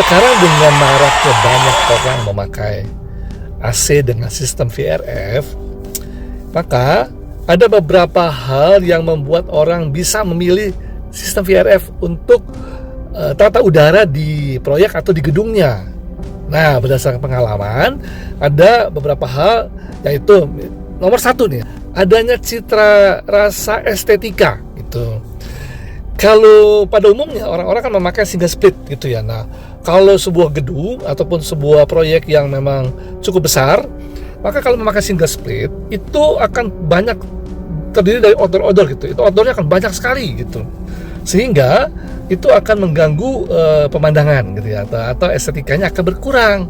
Sekarang dengan maraknya banyak orang memakai AC dengan sistem VRF, maka ada beberapa hal yang membuat orang bisa memilih sistem VRF untuk tata udara di proyek atau di gedungnya. Nah, berdasarkan pengalaman, ada beberapa hal, yaitu nomor satu nih, adanya citra rasa estetika gitu. Kalau pada umumnya orang-orang kan memakai single split gitu ya. Nah, kalau sebuah gedung ataupun sebuah proyek yang memang cukup besar, maka kalau memakai single split itu akan banyak terdiri dari odor-odor gitu. Itu odornya akan banyak sekali gitu. Sehingga itu akan mengganggu pemandangan gitu ya, atau estetikanya akan berkurang.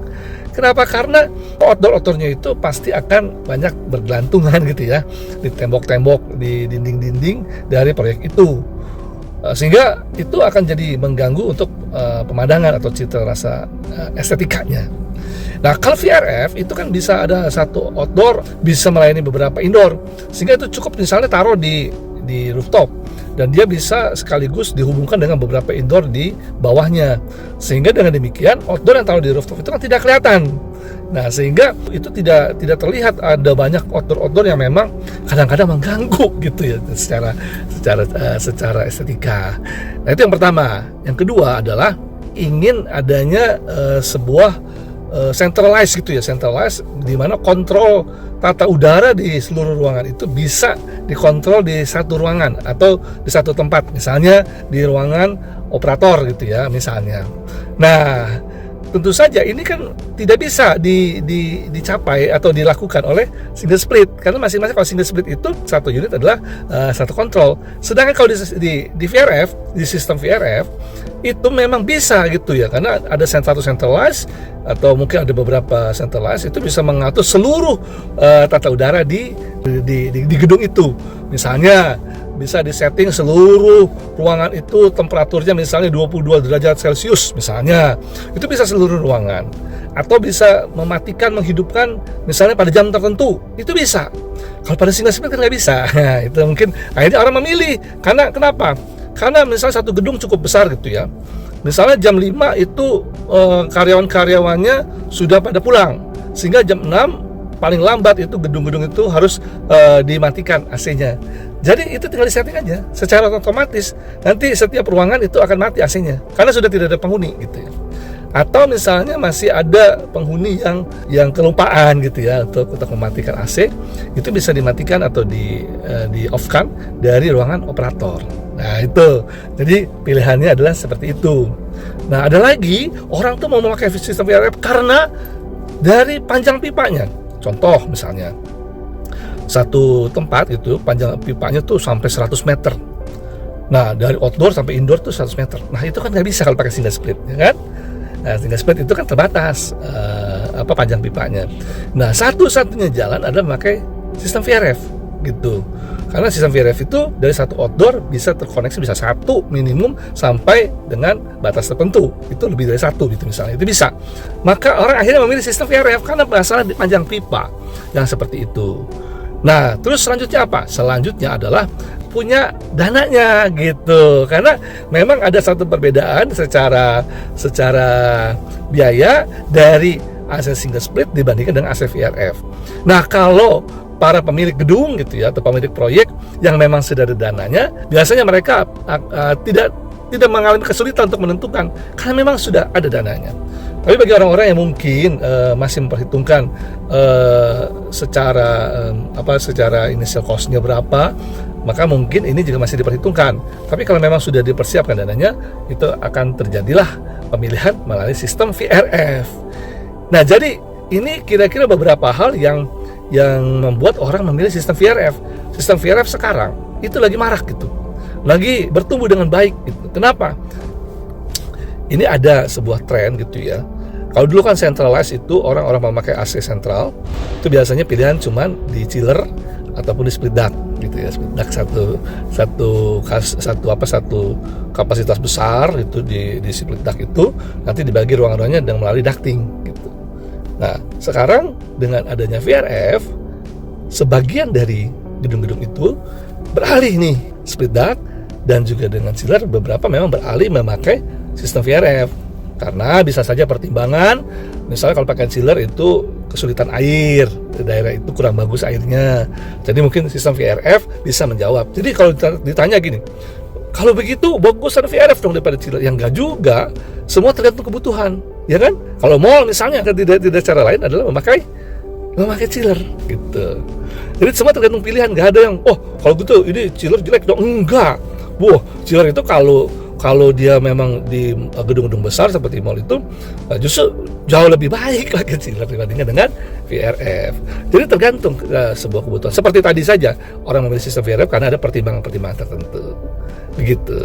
Kenapa? Karena odor-odornya itu pasti akan banyak bergelantungan gitu ya di tembok-tembok, di dinding-dinding dari proyek itu. Sehingga itu akan jadi mengganggu untuk pemandangan atau citra rasa estetikanya. Nah, kalau VRF itu kan bisa ada satu outdoor, bisa melayani beberapa indoor, sehingga itu cukup misalnya taruh di rooftop, dan dia bisa sekaligus dihubungkan dengan beberapa indoor di bawahnya, sehingga dengan demikian outdoor yang taruh di rooftop itu kan tidak kelihatan. Nah, sehingga itu tidak terlihat ada banyak outdoor yang memang kadang-kadang mengganggu gitu ya secara estetika. Nah, itu yang pertama. Yang kedua adalah ingin adanya sebuah centralized gitu ya, centralized di mana kontrol tata udara di seluruh ruangan itu bisa dikontrol di satu ruangan atau di satu tempat, misalnya di ruangan operator gitu ya misalnya. Nah, tentu saja ini kan tidak bisa dicapai atau dilakukan oleh single split, karena masing-masing kalau single split itu satu unit adalah satu kontrol. Sedangkan kalau di VRF, di sistem VRF itu memang bisa gitu ya, karena ada satu centralized atau mungkin ada beberapa centralized, itu bisa mengatur seluruh tata udara di gedung itu. Misalnya bisa disetting seluruh ruangan itu temperaturnya misalnya 22 derajat Celcius misalnya. Itu bisa seluruh ruangan. Atau bisa mematikan, menghidupkan misalnya pada jam tertentu. Itu bisa. Kalau pada single split kan nggak bisa. Nah, itu mungkin akhirnya orang memilih. Karena kenapa? Karena misalnya satu gedung cukup besar gitu ya. Misalnya jam 5 itu karyawan-karyawannya sudah pada pulang. Sehingga jam 6 paling lambat itu gedung-gedung itu harus dimatikan AC-nya. Jadi itu tinggal disetting aja secara otomatis. Nanti setiap ruangan itu akan mati AC-nya karena sudah tidak ada penghuni gitu ya. Atau misalnya masih ada penghuni yang kelupaan gitu ya untuk mematikan AC, itu bisa dimatikan atau di off-kan dari ruangan operator. Nah, itu. Jadi pilihannya adalah seperti itu. Nah, ada lagi orang tuh mau memakai sistem VRF karena dari panjang pipanya. Contoh misalnya satu tempat itu panjang pipanya tuh sampai 100 meter. Nah, dari outdoor sampai indoor tuh 100 meter. Nah, itu kan nggak bisa kalau pakai single split, ya kan? Nah, single split itu kan terbatas panjang pipanya. Nah, satu-satunya jalan adalah memakai sistem VRF gitu. Karena sistem VRF itu dari satu outdoor bisa terkoneksi, bisa satu minimum sampai dengan batas tertentu. Itu lebih dari satu gitu misalnya, itu bisa. Maka orang akhirnya memilih sistem VRF karena masalah di panjang pipa yang seperti itu. Nah, terus selanjutnya apa? Selanjutnya adalah punya dananya gitu. Karena memang ada satu perbedaan secara biaya dari AC single split dibandingkan dengan AC VRF. Nah, kalau para pemilik gedung gitu ya atau pemilik proyek yang memang sudah ada dananya, biasanya mereka tidak mengalami kesulitan untuk menentukan karena memang sudah ada dananya. Tapi bagi orang-orang yang mungkin masih memperhitungkan secara initial cost-nya berapa, maka mungkin ini juga masih diperhitungkan. Tapi kalau memang sudah dipersiapkan dananya, itu akan terjadilah pemilihan melalui sistem VRF. Nah, jadi ini kira-kira beberapa hal yang membuat orang memilih sistem VRF. Sistem VRF sekarang itu lagi marak gitu, lagi bertumbuh dengan baik gitu. Kenapa? Ini ada sebuah tren gitu ya. Kalau dulu kan centralized itu orang-orang memakai AC sentral, itu biasanya pilihan cuman di chiller ataupun di split duct gitu ya. Split duct satu kapasitas besar itu di split duct itu nanti dibagi ruangan-ruangannya dengan melalui ducting gitu. Nah, sekarang dengan adanya VRF, sebagian dari gedung-gedung itu beralih nih split duct, dan juga dengan chiller beberapa memang beralih memakai sistem VRF. Karena bisa saja pertimbangan, misalnya kalau pakai chiller itu kesulitan air, di daerah itu kurang bagus airnya. Jadi mungkin sistem VRF bisa menjawab. Jadi kalau ditanya gini, kalau begitu bagusan VRF dong daripada chiller. Yang enggak juga, semua tergantung kebutuhan, ya kan? Kalau mall misalnya kan tidak cara lain adalah memakai chiller gitu. Jadi semua tergantung pilihan, nggak ada yang kalau gitu ini chiller jelek dong, enggak. Chiller itu kalau dia memang di gedung-gedung besar seperti mall itu justru jauh lebih baik pakai chiller dibandingkan dengan VRF. Jadi tergantung sebuah kebutuhan. Seperti tadi saja orang memilih sistem VRF karena ada pertimbangan-pertimbangan tertentu. Begitu.